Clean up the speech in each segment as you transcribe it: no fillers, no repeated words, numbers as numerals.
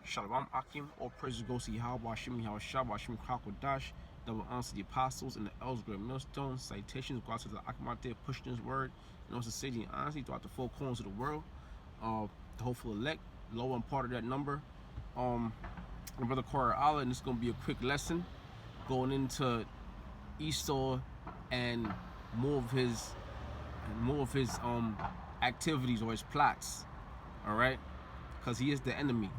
Shalom Akim, all praises goes to Yahweh, Hashem, Yahweh Shah, Hashem, Krakodash, double honors to the apostles and the elders, great millstones, citations, go out to the Akamate, pushing his word, and also say the honesty throughout the four corners of the world, the hopeful elect, lower and part of that number. My brother Korah Allah, and it's going to be a quick lesson going into Esau and more of his activities or his plots, all right, because he is the enemy.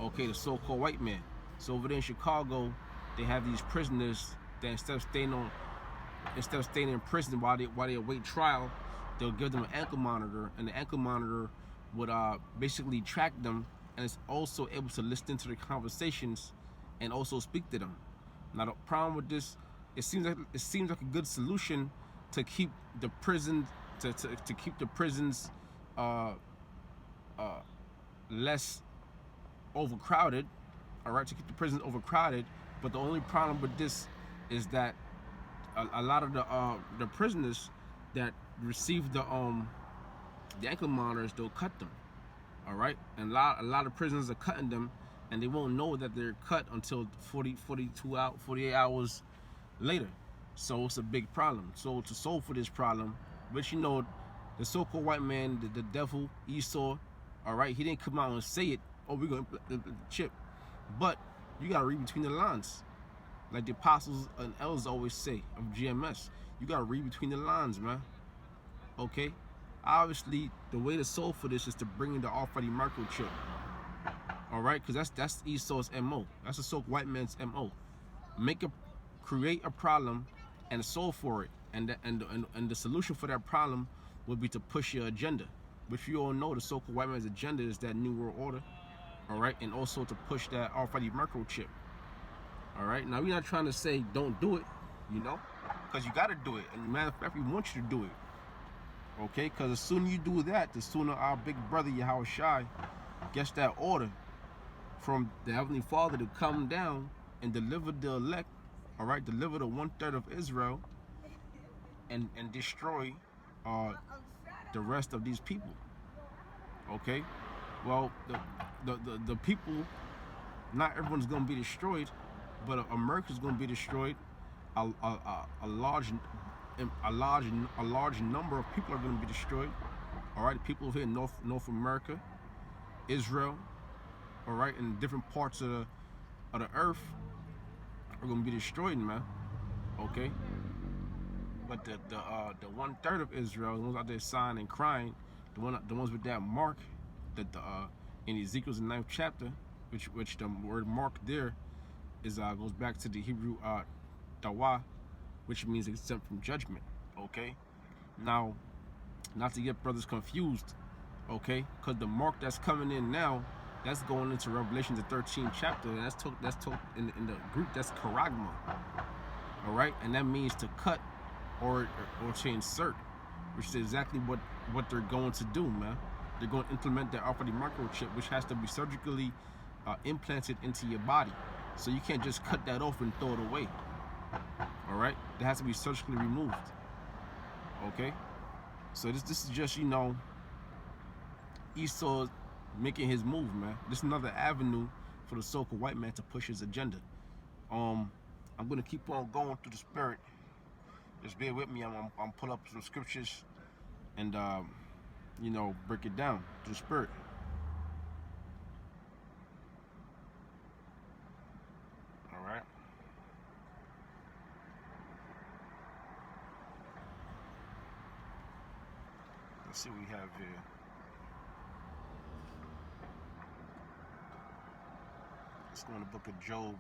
Okay, the so-called white man. So over there in Chicago, they have these prisoners that instead of staying in prison while they await trial, they'll give them an ankle monitor, and the ankle monitor would basically track them, and it's also able to listen to their conversations and also speak to them. Now the problem with this, it seems like a good solution to keep the prison to keep the prisons less overcrowded, all right, to keep the prisons overcrowded. But the only problem with this is that a lot of the prisoners that receive the ankle monitors, they'll cut them, all right, and a lot of prisoners are cutting them, and they won't know that they're cut until 48 hours later. So it's a big problem. So to solve for this problem, which you know, the so-called white man, the devil, Esau, all right, he didn't come out and say it, oh, we're going to implement the chip. But you got to read between the lines. Like the apostles and elders always say of GMS, you got to read between the lines, man. Okay? Obviously, the way to solve for this is to bring in the RFID microchip. All right? Because that's Esau's MO. That's the so-called white man's MO. Create a problem and solve for it. And the solution for that problem would be to push your agenda. Which you all know the so-called white man's agenda is that New World Order. All right, and also to push that RFID microchip. All right, now we're not trying to say don't do it, you know, because you got to do it, and matter of fact, we want you to do it. Okay, because the sooner you do that, the sooner our big brother Yahweh Shai gets that order from the Heavenly Father to come down and deliver the elect. All right, deliver the 1/3 of Israel and destroy the rest of these people. Okay. Well, the people, not everyone's going to be destroyed, but America's going to be destroyed. A large number of people are going to be destroyed. All right, people here in North America, Israel, all right, and different parts of the earth are going to be destroyed, man. Okay, but the 1/3 of Israel, the ones out there sighing and crying, the ones with that mark. That in Ezekiel's 9th chapter, which the word mark there is goes back to the Hebrew dawa, which means exempt from judgment. Okay, now not to get brothers confused, okay, because the mark that's coming in now, that's going into Revelation the 13th chapter, and that's talk in the Greek, that's charagma, all right, and that means to cut or to insert, which is exactly what they're going to do, man. They're going to implement the RFID microchip, which has to be surgically implanted into your body. So you can't just cut that off and throw it away. All right? It has to be surgically removed. Okay? So this is just, you know, Esau making his move, man. This is another avenue for the so-called white man to push his agenda. I'm going to keep on going through the spirit. Just bear with me. I'm pull up some scriptures and you know, break it down to the spirit. All right. Let's see what we have here. Let's go in the book of Job.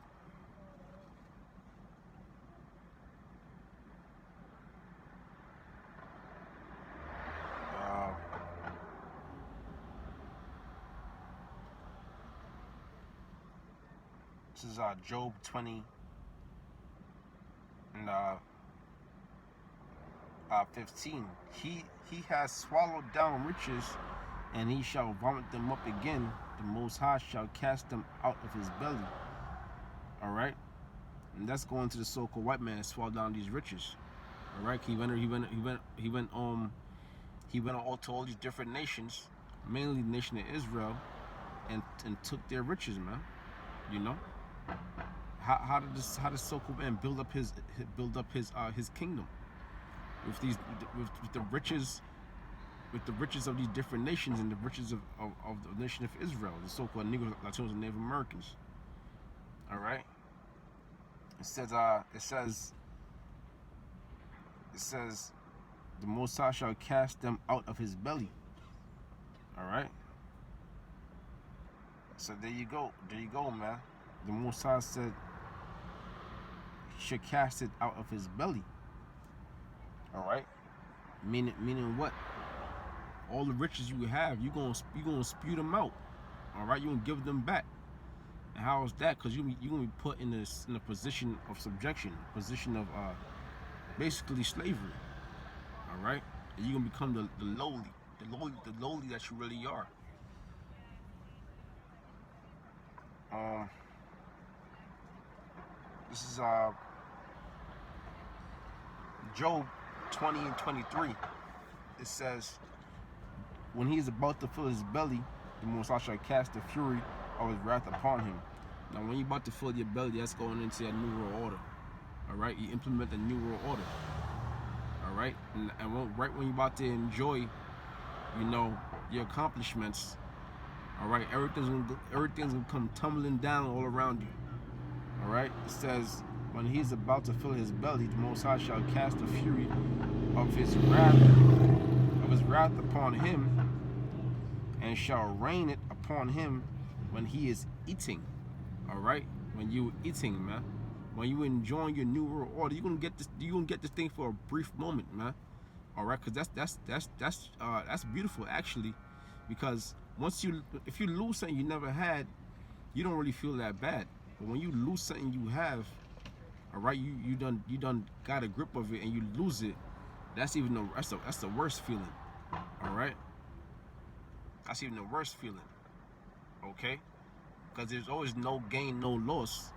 This is Job 20 and 15. He has swallowed down riches, and he shall vomit them up again. The Most High shall cast them out of his belly. All right, and that's going to the so-called white man that swallowed down these riches. All right, he went to all these different nations, mainly the nation of Israel, and took their riches, man. You know, how did this so-called man build up his kingdom with the riches, of these different nations and the riches of the nation of Israel, the so-called Negroes, Latinos, and Native Americans. All right. It says the Most High shall cast them out of his belly. All right. So there you go, man. The Most High said he should cast it out of his belly. All right. Meaning what? All the riches you have, you gonna spew them out. All right. You gonna give them back. And how is that? Because you gonna be put in a position of subjection, position of basically slavery. All right. And you gonna become the lowly that you really are. This is Job 20 and 23. It says, when he is about to fill his belly, the Most High shall cast the fury of his wrath upon him. Now, when you're about to fill your belly, that's going into a new world order. All right, you implement the new world order. All right, and right when you're about to enjoy, your accomplishments. All right, everything's gonna come tumbling down all around you. All right, it says, when he's about to fill his belly, the Most High shall cast the fury of his wrath upon him, and shall rain it upon him when he is eating. All right, when you eating, man, when you enjoying your new world order, you're gonna get this thing for a brief moment, man. All right, because that's beautiful actually, because if you lose something you never had, you don't really feel that bad. But when you lose something you have, all right, you done got a grip of it and you lose it, that's the worst feeling. All right, that's even the worst feeling. Okay, because there's always no gain, no loss.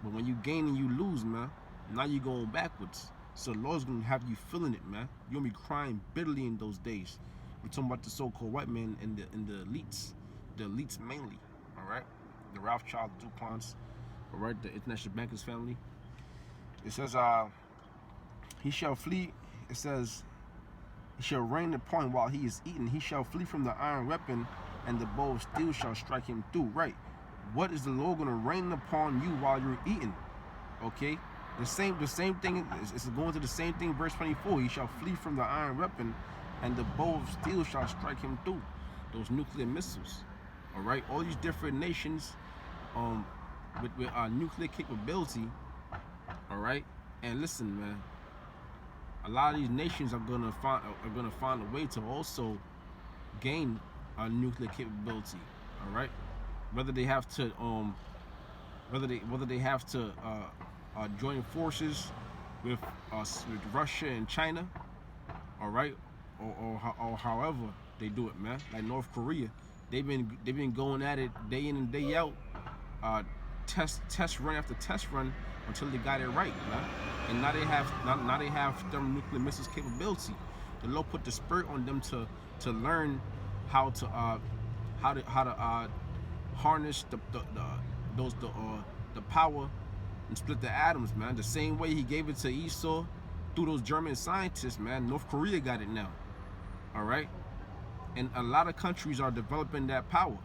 But when you gain and you lose, man, now you're going backwards. So the Lord's gonna have you feeling it, man. You're gonna be crying bitterly in those days. We're talking about the so-called white man and the elites mainly. All right, the Rothschild, DuPonts, all right, the international bankers family. It says, he shall flee. It says, he shall rain upon him while he is eating. He shall flee from the iron weapon, and the bow of steel shall strike him through. Right. What is the Lord gonna rain upon you while you're eating? Okay. The same thing is going to the same thing. Verse 24. He shall flee from the iron weapon, and the bow of steel shall strike him through. Those nuclear missiles. All right. All these different nations, with nuclear capability. All right. And listen, man. A lot of these nations are gonna find a way to also gain nuclear capability. All right. Whether they have to join forces with Russia and China, all right, or however they do it, man. Like North Korea, they've been going at it day in and day out, test run after test run until they got it right, man. And now they have thermonuclear missiles capability. The Lord put the spirit on them to learn how to harness the power and split the atoms, man. The same way he gave it to Esau through those German scientists, man. North Korea got it now. All right, and a lot of countries are developing that power.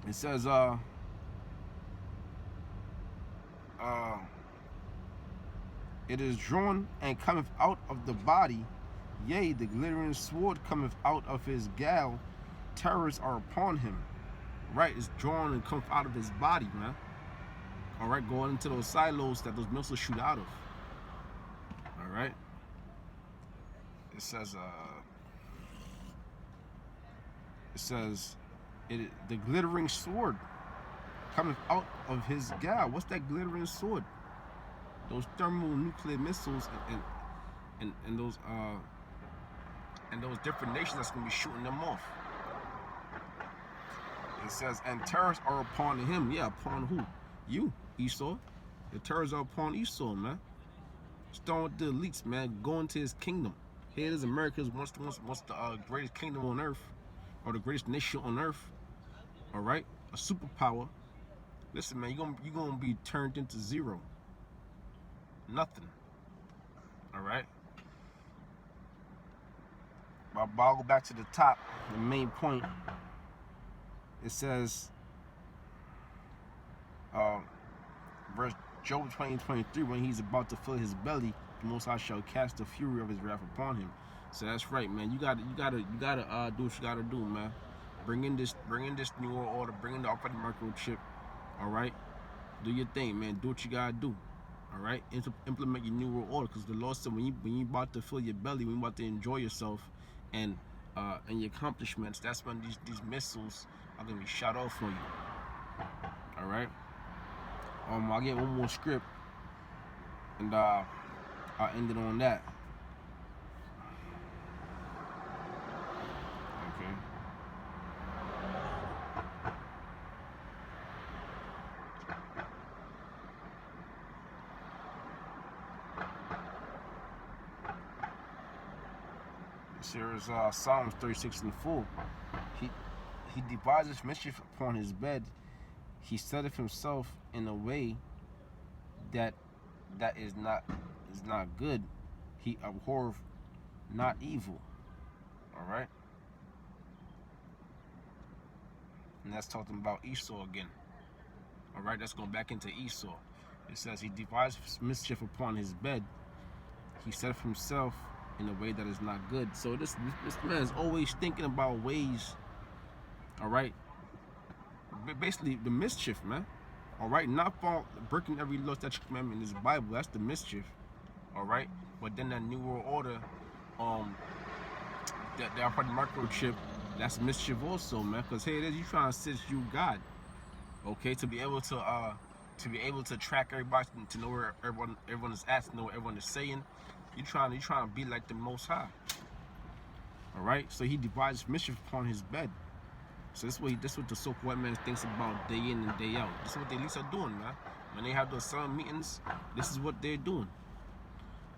It says, it is drawn and cometh out of the body, yea, the glittering sword cometh out of his gall. Terrors are upon him. Right, it's drawn and comes out of his body, man. All right, going into those silos that those missiles shoot out of. All right. It says, the glittering sword cometh out of his gall. What's that glittering sword? Those thermonuclear missiles and those different nations that's gonna be shooting them off. It says, and terrors are upon him. Yeah, upon who? You, Esau. The terrors are upon Esau, man. Starting with the elites, man. Going to his kingdom. Here it is, America's once the greatest kingdom on earth, or the greatest nation on earth. all right, a superpower, listen, man, you're gonna be turned into zero. Nothing. All right. But I'll go back to the top. The main point. It says, verse Job 20:23, when he's about to fill his belly, the Most High shall cast the fury of his wrath upon him. So that's right, man. You gotta do what you gotta do, man. Bring in this new world order. Bring in the RFID microchip. All right. Do your thing, man. Do what you gotta do. All right. Implement your new world order, because the Lord said when you about to fill your belly, when you about to enjoy yourself, and your accomplishments, that's when these missiles are gonna be shot off for you. All right. I'll get one more script, and I'll end it on that. Okay. This here is Psalms 36:4. He devises mischief upon his bed. He setteth himself in a way that is not good. He abhorreth not evil. All right. And that's talking about Esau again. All right. That's going back into Esau. It says he devises mischief upon his bed. He setteth himself in a way that is not good. So this man is always thinking about ways. All right. Basically, the mischief, man. All right, not breaking every law, statute, commandment in this Bible. That's the mischief. All right, but then that new world order, that RFID microchip, that's mischief also, man. Because hey, it is you trying to sit you God, okay, to be able to track everybody, to know where everyone is at, to know what everyone is saying. You trying to be like the Most High. All right, so he devises mischief upon his bed. So this what the so-called white man thinks about day in and day out. This is what they at least are doing, man. When they have those solemn meetings, this is what they're doing.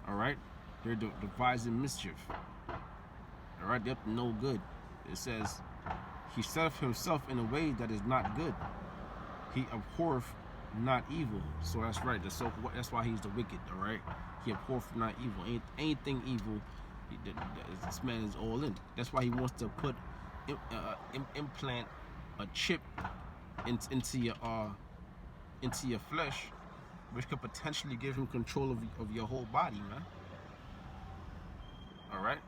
All right, they're devising mischief. All right, they're up to no good. It says he setteth himself in a way that is not good. He abhorreth not evil. So that's right. That's why he's the wicked. All right, he abhorreth not evil. Anything evil, this man is all in. That's why he wants to implant a chip into your flesh, which could potentially give him control of your whole body, man. All right.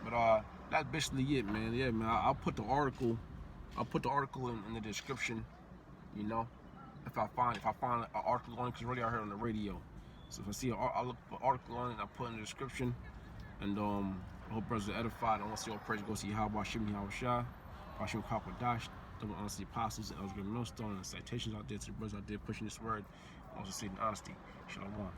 But that's basically it, man. Yeah, man. I'll put the article in the description. You know, if I find an article on it, because really I heard it on the radio. So if I see I'll look for an article on it, I'll put it in the description. And I hope brothers are edified. I want to see all praise go see how about Shimmy Hawashah, Hashim Kakwadash, double honesty apostles, and Elsgrim Millstone, and citations out there to the brothers out there pushing this word. I also see the honesty. Shalom.